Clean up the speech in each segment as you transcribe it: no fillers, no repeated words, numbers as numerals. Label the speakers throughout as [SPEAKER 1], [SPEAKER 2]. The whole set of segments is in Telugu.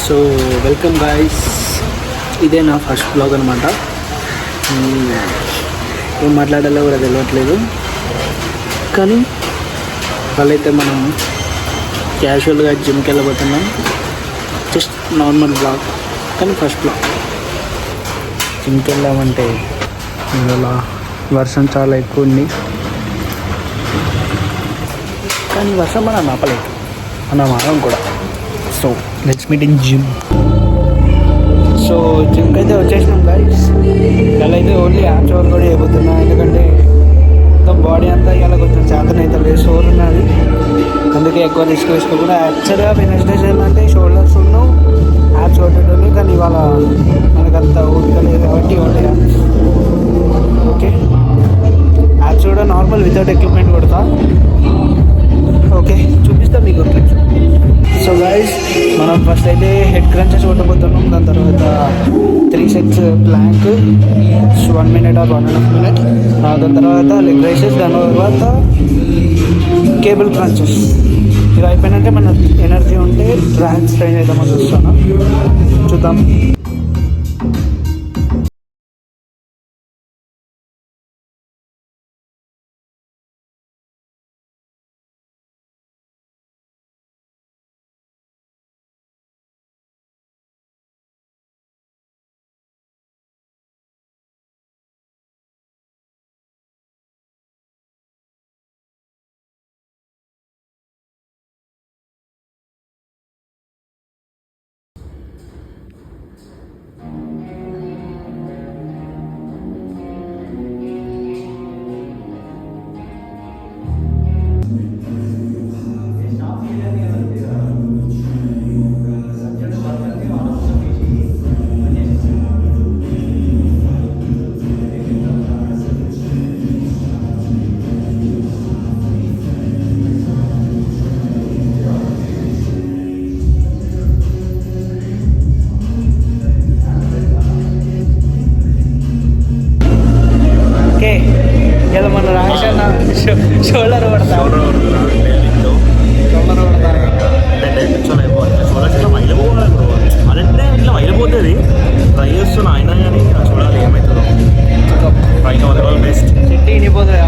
[SPEAKER 1] సో వెల్కమ్ గాయ్స్, ఇదే నా ఫస్ట్ బ్లాగ్ అనమాట. ఏం మాట్లాడాలో కూడా తెలియట్లేదు, కానీ వాళ్ళైతే మనం క్యాజువల్గా జిమ్కి వెళ్ళబోతున్నాం. జస్ట్ నార్మల్ బ్లాగ్, కానీ ఫస్ట్ బ్లాగ్. జిమ్కి వెళ్ళామంటే ఇవాళ వర్షం చాలా ఎక్కువ ఉంది, కానీ వర్షం మనం ఆపలేదు, మనం ఆగం కూడా. So let's meet in gym. So జిమ్కి అయితే వచ్చేసినాం గైస్. ఇలా అయితే ఓన్లీ యాప్స్ వర్క్ కూడా అయిపోతున్నా, ఎందుకంటే మొత్తం బాడీ అంతా ఇలా కొంచెం చేతన అయితే లేదు, షోల్ ఉన్నది, అందుకే ఎక్కువ రిస్క్ వేసుకోకుండా. యాక్చువల్గా వెనస్డేస్ ఏంటంటే షోల్డర్స్ ఉన్నావు, యాప్స్ కొట్టేటోళ్ళు, కానీ ఇవాళ మనకంత ఓపిక లేదు కాబట్టి ఓన్లీ ఓకే. యాప్స్ కూడా నార్మల్ వితౌట్ ఎక్విప్మెంట్ కొడతా. ఓకే, చూపిస్తాం మీకు క్లిప్స్. సో గైస్, మనం ఫస్ట్ అయితే హెడ్ క్రంచెస్ కొట్టబోతున్నాం. దాని తర్వాత 3 sets Planck 1 minute or 1.5 minutes. దాని తర్వాత లెగ్ రైసెస్, దాని తర్వాత కేబుల్ క్రంచెస్. ఇది అయిపోయినంటే మన ఎనర్జీ ఉంటే ట్రాన్స్ ట్రైన్ అవుతామని చూస్తాను, చూద్దాం. ఇలా మన రాజన్న షోల్డర్ పడతా,
[SPEAKER 2] అదంటే ఇట్లా వైలిపోతుంది. ట్రై చేస్తున్నా అయినా కానీ చూడాలి ఏమవుతుందో. పైన బెస్ట్
[SPEAKER 1] చెట్టు ఇనిపోతుంది,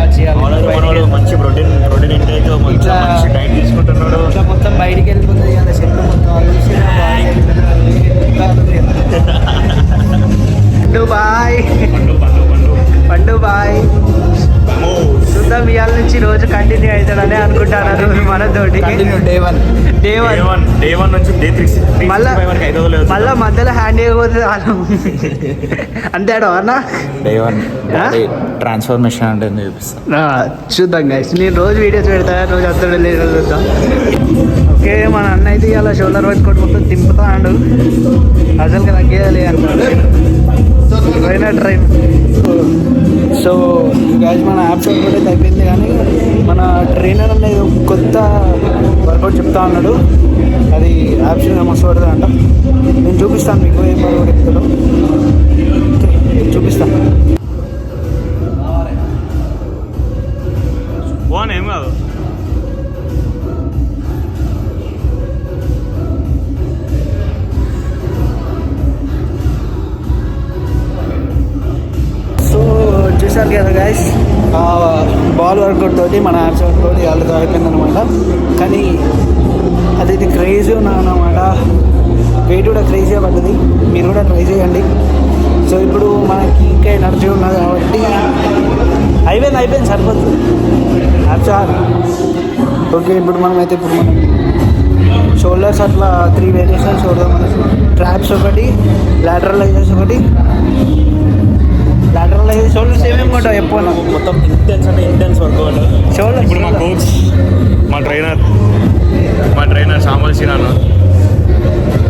[SPEAKER 2] మంచి ప్రోటీన్ ఇంటేక్, మంచి డైట్ తీసుకుంటున్నాడు.
[SPEAKER 1] ఇట్లా మొత్తం బయటికి వెళ్ళిపోతుంది కదా చెట్టు మొత్తం. పండు బాయ్, పండు బాయ్. చూద్దాం, ఇవాళ నుంచి రోజు కంటిన్యూ అవుతాడని అనుకుంటున్నారు మనతోటి. డే వన్ నుంచి మళ్ళా మధ్యలో హ్యాండ్ అయిపోతుంది వాళ్ళు. అంతేడో అన్న
[SPEAKER 2] డే 1 ట్రాన్స్ఫర్మేషన్ అంటే చూపిస్తా.
[SPEAKER 1] చూద్దాం గైస్, నేను రోజు వీడియోస్ పెడతా, రోజు వస్తాడు లేదు చూద్దాం. ఓకే, మన అన్న అయితే ఇలా షోల్డర్ పట్టుకోవడం మొత్తం తింపుతా అండు, అసలుగా తగ్గేయాలి అనుకుంటున్నాడు. ట్రైన్. సో గాయస్, మన యాప్స్ వర్కౌట్ అయితే అయిపోయింది, కానీ మన ట్రైనర్ అనేది కొత్త వర్కౌట్ చెప్తా ఉన్నాడు. అది యాప్స్ మస్తు పడుతుంది అంట. నేను చూపిస్తాను మీకు ఏం వర్కౌట్ చెప్తాడో. చూపిస్తాను.
[SPEAKER 2] ఏం కాదు.
[SPEAKER 1] చూసారు కదా గైస్, బాల్ వర్కౌట్ తోటి మన యాప్స్ వర్కౌట్ వాళ్ళతో అయిపోయిందనమాట. కానీ అది క్రేజీ ఉన్నదన్నమాట, వెయిట్ కూడా క్రేజీగా పడ్డది. మీరు కూడా ట్రై చేయండి. సో ఇప్పుడు మనకి ఇంకా ఎనర్జీ ఉన్నది కాబట్టి అయిపోయింది సరిపోతుంది యాప్స్. ఓకే, ఇప్పుడు మనం షోల్డర్స్ అట్లా 3 వేరియేషన్స్ చూద్దాం. ట్రాప్స్ ఒకటి, లాటరలైజర్స్ ఒకటి. లాటరలైజర్ షోల్డర్స్ ఏమేమి కొంటావు ఎక్కువ?
[SPEAKER 2] మొత్తం ఇంటెన్స్ వర్కౌట్
[SPEAKER 1] షోల్డర్.
[SPEAKER 2] ఇప్పుడు మా కోచ్, మా ట్రైనర్ సామల్సిన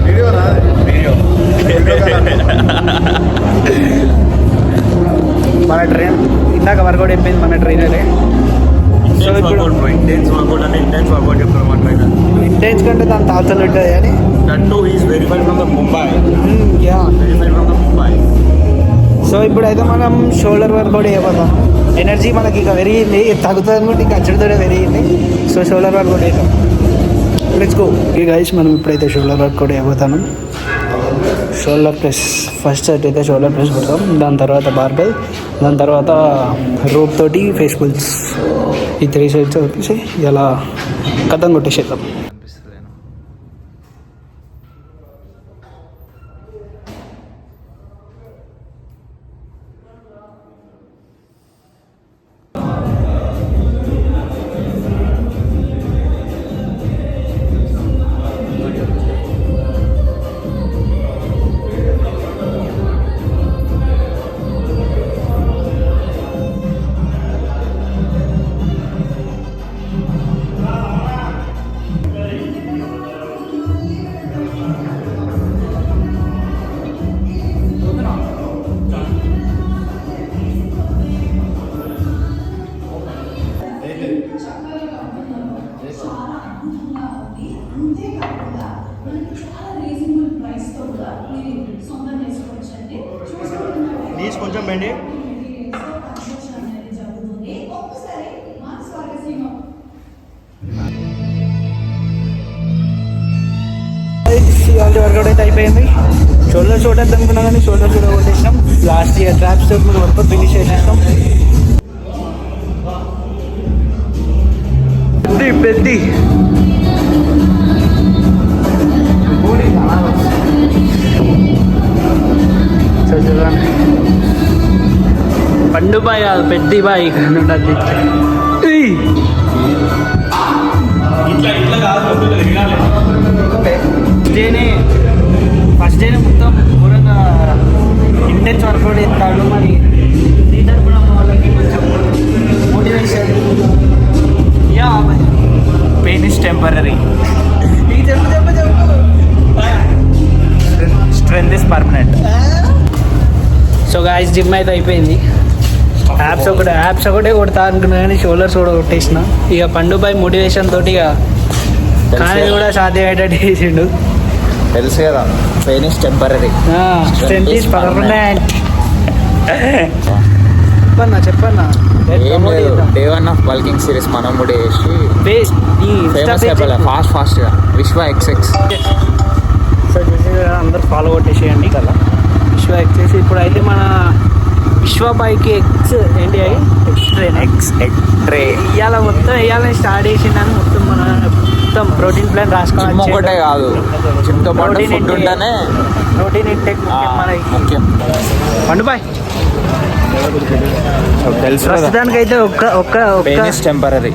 [SPEAKER 2] వీడియో
[SPEAKER 1] మన ట్రైనర్ ఇందాక వర్కౌట్ అయిపోయింది మన ట్రైనరే. సో ఇప్పుడు
[SPEAKER 2] ఇంటెన్స్ వర్కౌట్ అంటే ఇంటెన్స్ వర్కౌట్ చెప్తారు మా ట్రైనర్.
[SPEAKER 1] ఇంటెన్స్ కంటే దాని తాతలు ఉంటుంది కానీ
[SPEAKER 2] is verified from the Mumbai.
[SPEAKER 1] Verified
[SPEAKER 2] from the Mumbai.
[SPEAKER 1] So ఇప్పుడైతే మనం షోల్డర్ వర్కౌట్ చేయబోతాం. ఎనర్జీ మనకి ఇక పెరిగింది, తగ్గుతుంది అనుకుంటే ఇంకా అచ్చడితోనే పెరిగింది. సో షోల్డర్ వర్కౌట్ అవుతాం. Let's go. ఓకే గైస్, మనం ఇప్పుడైతే షోల్డర్ వర్కౌట్ అయిపోతాను. షోల్డర్ ప్రెస్ ఫస్ట్ సెట్ అయితే షోల్డర్ ప్రెస్ కొడతాం, దాని తర్వాత బార్బెల్, దాని తర్వాత రోప్ తోటి ఫేస్ పుల్స్. ఈ 3 సెట్స్ వచ్చేసి ఇలా కథం కొట్టేసేద్దాం.
[SPEAKER 2] ప్లీజ్ కొంచెం బెండి.
[SPEAKER 1] వర్కౌట్ అయితే అయిపోయింది. షోల్డర్ చూడద్దు అనుకున్నా కానీ షోల్డర్ కూడా కొట్టేసినాం. లాస్ట్ ఇయర్ ట్రాప్స్ తోటి మనం వర్కౌట్ ఫినిష్ చేసేసినాం. పెద్ద పండు బాయ్ కాదు, పెద్ద బాయ్ ఉంటుంది. ఫస్ట్ డేనే మొత్తం ఘోరంగా ఇంటెన్స్ వర్కౌట్ చేస్తాడు. మరి నీ తరపున వాళ్ళకి కొంచెం motivation. Yeah pain is temporary, strength is permanent. So guys, gym అయితే అయిపోయింది. యాప్స్ ఒకటే కొడతా అనుకున్నా కానీ షోల్డర్స్ కూడా కొట్టేసిన. ఇక పండుబాయ్ మోటివేషన్ తోటి ఇక కానీ కూడా సాధ్యమయ్యేటట్టు చేసిండు.
[SPEAKER 3] తెలుసు కదా, pain is temporary,
[SPEAKER 1] strength is permanent. చెప్పన్నా
[SPEAKER 3] ఏం లేదు. డే 1 ఆఫ్ బల్కింగ్ సిరీస్ మనం కూడా చేసి ఫేమస్ అయిపోలే ఫాస్ట్గా విశ్వ XX.
[SPEAKER 1] సో అందరు ఫాలో కొట్టేసేయండి కదా విశ్వ ఎక్స్. ఇప్పుడు అయితే మన విశ్వబాయికి ఎక్స్ ఏంటి అవి
[SPEAKER 3] ఎక్స్ట్రే
[SPEAKER 1] ఇవాళ మొత్తం వేయాలని స్టార్ట్ చేసిందని మొత్తం మన మొత్తం ప్రోటీన్ ప్లాన్ రాసుకోవాలి.
[SPEAKER 3] ఒకటే కాదు, జిమ్తో పాటు ఫుడ్ ఉంటేనే
[SPEAKER 1] ప్రోటీన్ ఇంటేక్
[SPEAKER 3] ముఖ్యం.
[SPEAKER 1] పండుబాయ్
[SPEAKER 3] తెలుసు
[SPEAKER 1] ప్రస్తుతానికైతే
[SPEAKER 3] టెంపరీ,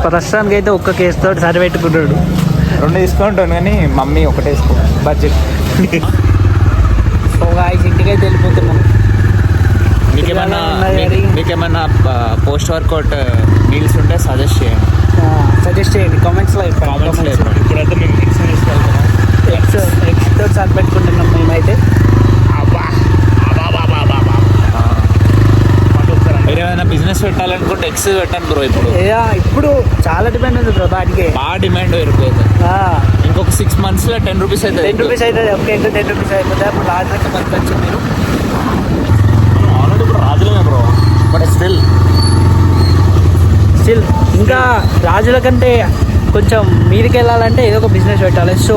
[SPEAKER 1] ప్రస్తుతానికైతే ఒక్క కేసు తోటి సరిపెట్టుకుంటాడు.
[SPEAKER 3] 2 తీసుకుంటాను కానీ మమ్మీ ఒకటే వేసుకో బడ్జెట్.
[SPEAKER 1] ఇంటికైతే వెళ్ళిపోతున్నాం.
[SPEAKER 3] మీకేమన్నా పోస్ట్ వర్కౌట్ మీల్స్ ఉంటే సజెస్ట్ చేయండి
[SPEAKER 1] కామెంట్స్లో.
[SPEAKER 2] ఇప్పుడైతే మేము
[SPEAKER 1] ఎగ్స్ తోటి సరిపెట్టుకుంటున్నాం మేమైతే.
[SPEAKER 3] మీరు ఏమైనా బిజినెస్ పెట్టాలనుకుంటే ఎగ్స్ పెట్టండి బ్రో.
[SPEAKER 1] ఇప్పుడు చాలా డిమాండ్ ఉంది బ్రో వాటికి,
[SPEAKER 3] బాగా డిమాండ్ పెరిగిపోయింది. ఇంకొక 6 monthsలో 10 రూపీస్ అవుతుంది.
[SPEAKER 1] 10 రూపీస్ అవుతుంది. ఒక ఎగ్ 10 రూపీస్ అయిపోతుంది. అప్పుడు రాజులకి బతకచ్చు మీరు.
[SPEAKER 2] ఆల్రెడీ ఇప్పుడు రాజులమే బ్రో,
[SPEAKER 3] బట్ స్టిల్
[SPEAKER 1] ఇంకా రాజుల కంటే కొంచెం మీదికి వెళ్ళాలంటే ఏదో ఒక బిజినెస్ పెట్టాలి. సో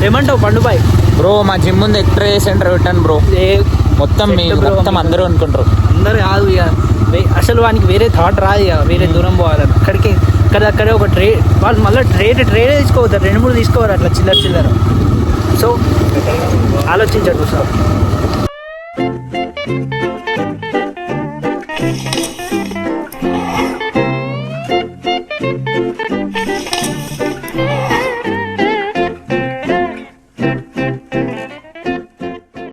[SPEAKER 1] ఏమంటావు పండుబాయ్?
[SPEAKER 3] బ్రో మా జిమ్ ముందు ఎక్స్ట్రా సెంటర్ పెట్టాను బ్రో. మొత్తం మొత్తం అందరూ అనుకుంటారు.
[SPEAKER 1] అందరు కాదు ఇక అసలు వానికి వేరే థాట్ రాదు. ఇక వేరే దూరం పోవాలని అక్కడే ఒక వాళ్ళు మళ్ళీ ట్రేడ్ తీసుకోవద్దారు, 2-3 తీసుకోవాలి అట్లా చిల్లర. సో ఆలోచించండి సార్.